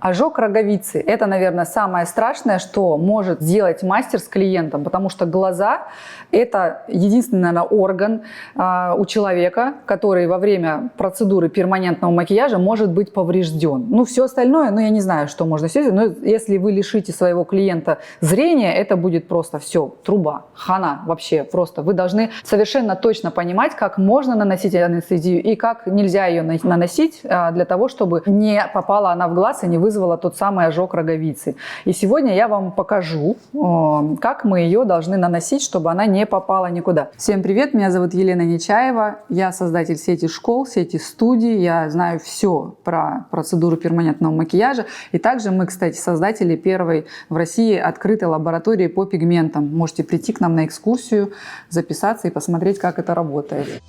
Ожог роговицы – это, наверное, самое страшное, что может сделать мастер с клиентом, потому что глаза – это единственный, наверное, орган у человека, который во время процедуры перманентного макияжа может быть поврежден. Ну, все остальное, ну, я не знаю, что можно сделать, но если вы лишите своего клиента зрения, это будет просто все, труба, хана вообще просто. Вы должны совершенно точно понимать, как можно наносить анестезию и как нельзя ее наносить для того, чтобы не попала она в глаз и не вызвала тот самый ожог роговицы. И сегодня я вам покажу, как мы ее должны наносить, чтобы она не попала никуда. Всем привет, меня зовут Елена Нечаева, я создатель сети школ, сети студий, я знаю все про процедуру перманентного макияжа. И также мы, кстати, создатели первой в России открытой лаборатории по пигментам. Можете прийти к нам на экскурсию, записаться и посмотреть, как это работает.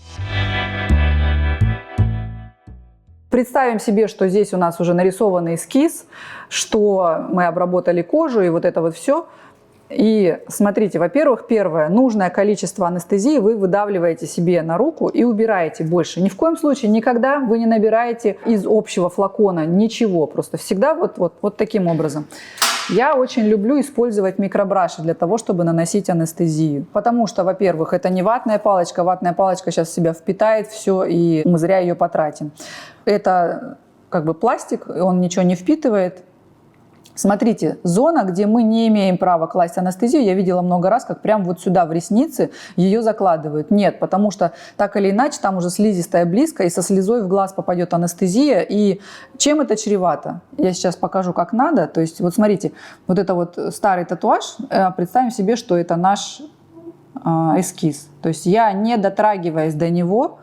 Представим себе, что здесь у нас уже нарисованный эскиз, что мы обработали кожу и вот это вот все. И смотрите, во-первых, первое, нужное количество анестезии вы выдавливаете себе на руку и убираете больше. Ни в коем случае никогда вы не набираете из общего флакона ничего, просто всегда вот таким образом. Я очень люблю использовать микробраши для того, чтобы наносить анестезию. Потому что, во-первых, это не ватная палочка сейчас в себя впитает все, и мы зря ее потратим. Это как бы пластик, он ничего не впитывает. Смотрите, зона, где мы не имеем права класть анестезию, я видела много раз, как прям вот сюда в ресницы ее закладывают. Нет, потому что так или иначе там уже слизистая близко, и со слезой в глаз попадет анестезия. И чем это чревато? Я сейчас покажу, как надо. То есть вот смотрите, вот это вот старый татуаж, представим себе, что это наш эскиз. То есть я, не дотрагиваясь до него,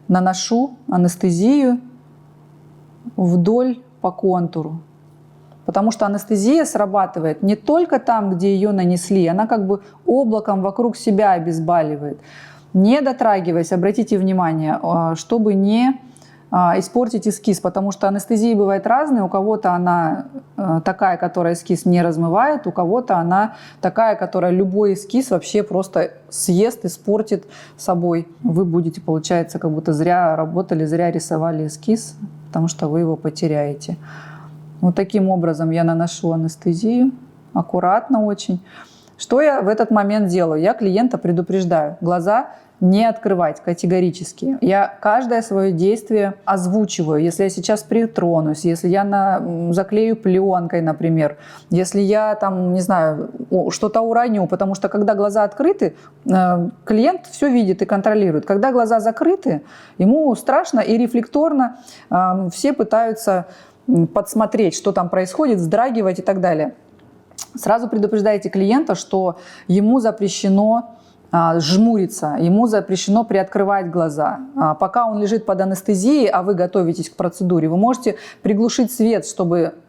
наношу анестезию вдоль по контуру. Потому что анестезия срабатывает не только там, где ее нанесли, она как бы облаком вокруг себя обезболивает. Не дотрагиваясь, обратите внимание, чтобы не испортить эскиз, потому что анестезии бывают разные. У кого-то она такая, которая эскиз не размывает, у кого-то она такая, которая любой эскиз вообще просто съест, испортит собой. Вы будете, получается, как будто зря работали, зря рисовали эскиз, потому что вы его потеряете. Вот таким образом я наношу анестезию, аккуратно очень. Что я в этот момент делаю? Я клиента предупреждаю. Глаза не открывать категорически. Я каждое свое действие озвучиваю. Если я сейчас притронусь, если я заклею пленкой, например, если я там, не знаю, что-то уроню, потому что когда глаза открыты, клиент все видит и контролирует. Когда глаза закрыты, ему страшно и рефлекторно все пытаются подсмотреть, что там происходит, вздрагивать и так далее. Сразу предупреждайте клиента, что ему запрещено жмуриться, ему запрещено приоткрывать глаза. Пока он лежит под анестезией, а вы готовитесь к процедуре, вы можете приглушить свет,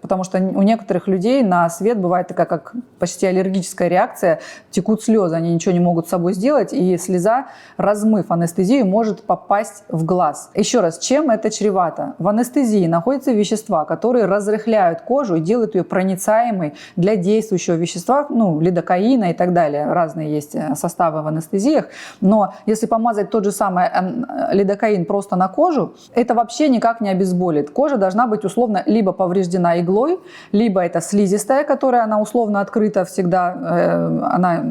потому что у некоторых людей на свет бывает такая, как почти аллергическая реакция, текут слезы, они ничего не могут с собой сделать, и слеза, размыв анестезию, может попасть в глаз. Еще раз, чем это чревато? В анестезии находятся вещества, которые разрыхляют кожу и делают ее проницаемой для действующего вещества, лидокаина и так далее. Разные есть составы в анестезиях, но если помазать тот же самый лидокаин просто на кожу, это вообще никак не обезболит. Кожа должна быть условно либо повреждена иглой, либо это слизистая, которая она условно открыта всегда, она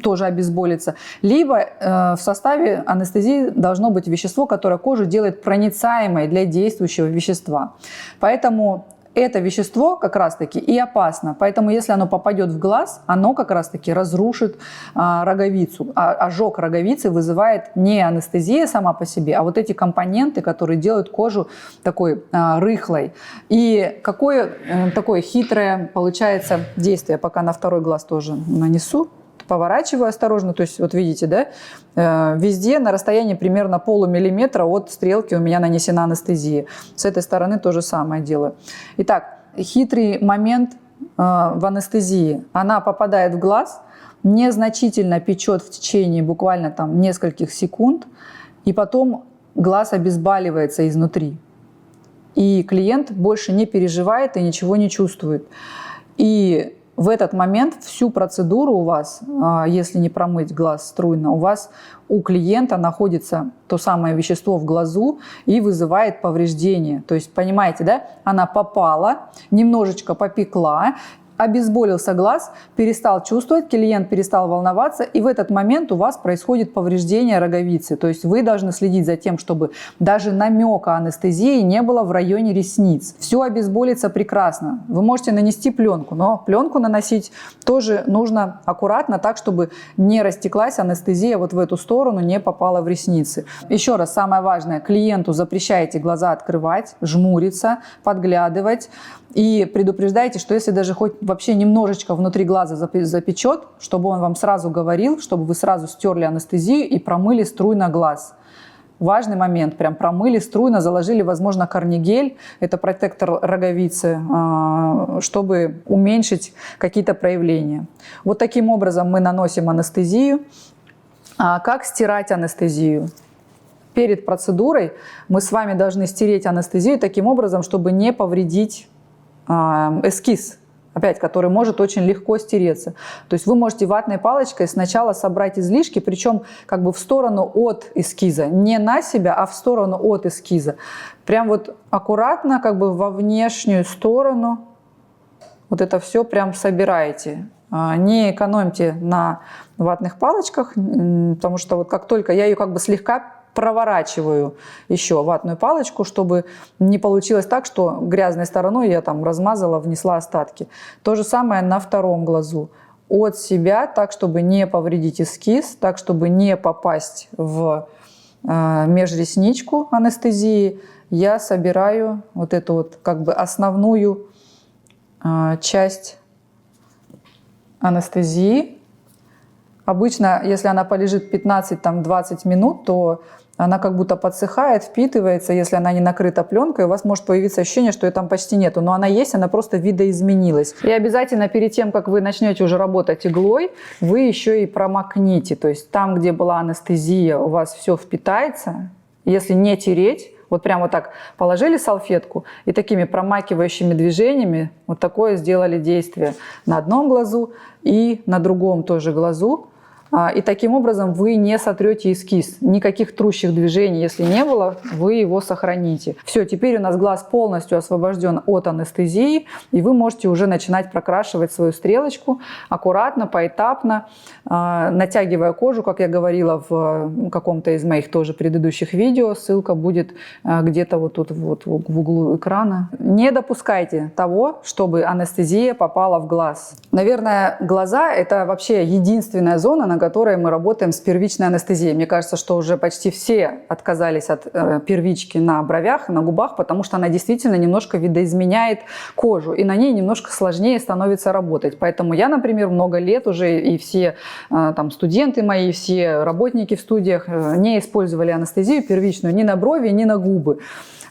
тоже обезболится, либо в составе анестезии должно быть вещество, которое кожу делает проницаемой для действующего вещества. Поэтому это вещество как раз-таки и опасно. Поэтому если оно попадет в глаз, оно как раз-таки разрушит роговицу. Ожог роговицы вызывает не анестезия сама по себе, а вот эти компоненты, которые делают кожу такой рыхлой. И какое такое хитрое получается действие, пока на второй глаз тоже нанесу. Поворачиваю осторожно, то есть вот видите, да, везде на расстоянии примерно полумиллиметра от стрелки у меня нанесена анестезия. С этой стороны то же самое делаю. Итак, хитрый момент в анестезии. Она попадает в глаз, незначительно печет в течение буквально там нескольких секунд, и потом глаз обезболивается изнутри. И клиент больше не переживает и ничего не чувствует. И В этот момент всю процедуру у вас, если не промыть глаз струйно, у клиента находится то самое вещество в глазу и вызывает повреждение. То есть, понимаете, да, она попала, немножечко попекла, обезболился глаз, перестал чувствовать, клиент перестал волноваться, и в этот момент у вас происходит повреждение роговицы. То есть вы должны следить за тем, чтобы даже намека анестезии не было в районе ресниц. Все обезболится прекрасно. Вы можете нанести пленку, но пленку наносить тоже нужно аккуратно, так, чтобы не растеклась анестезия вот в эту сторону, не попала в ресницы. Еще раз, самое важное, клиенту запрещаете глаза открывать, жмуриться, подглядывать. И предупреждайте, что если даже хоть вообще немножечко внутри глаза запечет, чтобы он вам сразу говорил, чтобы вы сразу стерли анестезию и промыли струйно глаз. Важный момент, прям промыли струйно, заложили, возможно, корнигель, это протектор роговицы, чтобы уменьшить какие-то проявления. Вот таким образом мы наносим анестезию. Как стирать анестезию? Перед процедурой мы с вами должны стереть анестезию таким образом, чтобы не повредить эскиз, опять, который может очень легко стереться. То есть вы можете ватной палочкой сначала собрать излишки, причем как бы в сторону от эскиза, не на себя, а в сторону от эскиза. Прям вот аккуратно как бы во внешнюю сторону вот это все прям собираете. Не экономьте на ватных палочках, потому что вот как только я ее как бы слегка проворачиваю еще ватную палочку, чтобы не получилось так, что грязной стороной я там размазала, внесла остатки. То же самое на втором глазу. От себя, так, чтобы не повредить эскиз, так, чтобы не попасть в межресничку анестезии, я собираю вот эту вот как бы основную часть анестезии. Обычно, если она полежит 15-20 минут, то она как будто подсыхает, впитывается. Если она не накрыта пленкой, у вас может появиться ощущение, что ее там почти нету. Но она есть, она просто видоизменилась. И обязательно перед тем, как вы начнете уже работать иглой, вы еще и промокните. То есть там, где была анестезия, у вас все впитается. Если не тереть, вот прям вот так положили салфетку и такими промакивающими движениями вот такое сделали действие на одном глазу и на другом тоже глазу. И таким образом вы не сотрете эскиз. Никаких трущих движений, если не было, вы его сохраните. Все, теперь у нас глаз полностью освобожден от анестезии, и вы можете уже начинать прокрашивать свою стрелочку аккуратно, поэтапно, натягивая кожу, как я говорила в каком-то из моих тоже предыдущих видео. Ссылка будет где-то вот тут вот в углу экрана. Не допускайте того, чтобы анестезия попала в глаз. Наверное, глаза – это вообще единственная зона, на которой мы работаем с первичной анестезией. Мне кажется, что уже почти все отказались от первички на бровях, на губах, потому что она действительно немножко видоизменяет кожу, и на ней немножко сложнее становится работать. Поэтому я, например, много лет уже, и все там студенты мои, все работники в студиях не использовали анестезию первичную ни на брови, ни на губы.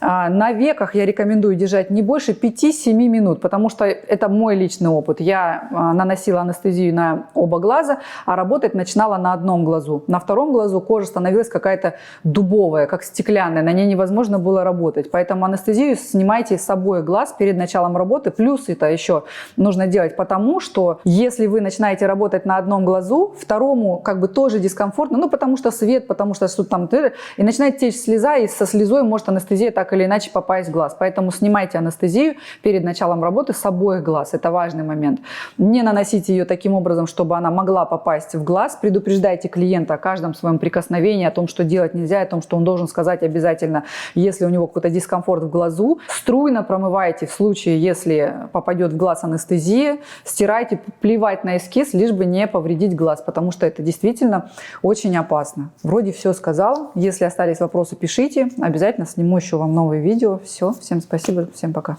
На веках я рекомендую держать не больше 5-7 минут, потому что это мой личный опыт. Я наносила анестезию на оба глаза, а работать начинала на одном глазу. На втором глазу кожа становилась какая-то дубовая, как стеклянная, на ней невозможно было работать. Поэтому анестезию снимайте с обоих глаз перед началом работы. Плюс это еще нужно делать потому, что если вы начинаете работать на одном глазу, второму как бы тоже дискомфортно, ну потому что свет, потому что что-то там, и начинает течь слеза, и со слезой может анестезия так или иначе попасть в глаз. Поэтому снимайте анестезию перед началом работы с обоих глаз. Это важный момент. Не наносите ее таким образом, чтобы она могла попасть в глаз. Предупреждайте клиента о каждом своем прикосновении, о том, что делать нельзя, о том, что он должен сказать обязательно, если у него какой-то дискомфорт в глазу. Струйно промывайте в случае, если попадет в глаз анестезия. Стирайте, плевать на эскиз, лишь бы не повредить глаз, потому что это действительно очень опасно. Вроде все сказал. Если остались вопросы, пишите. Обязательно сниму еще вам новые видео. Все, всем спасибо, всем пока.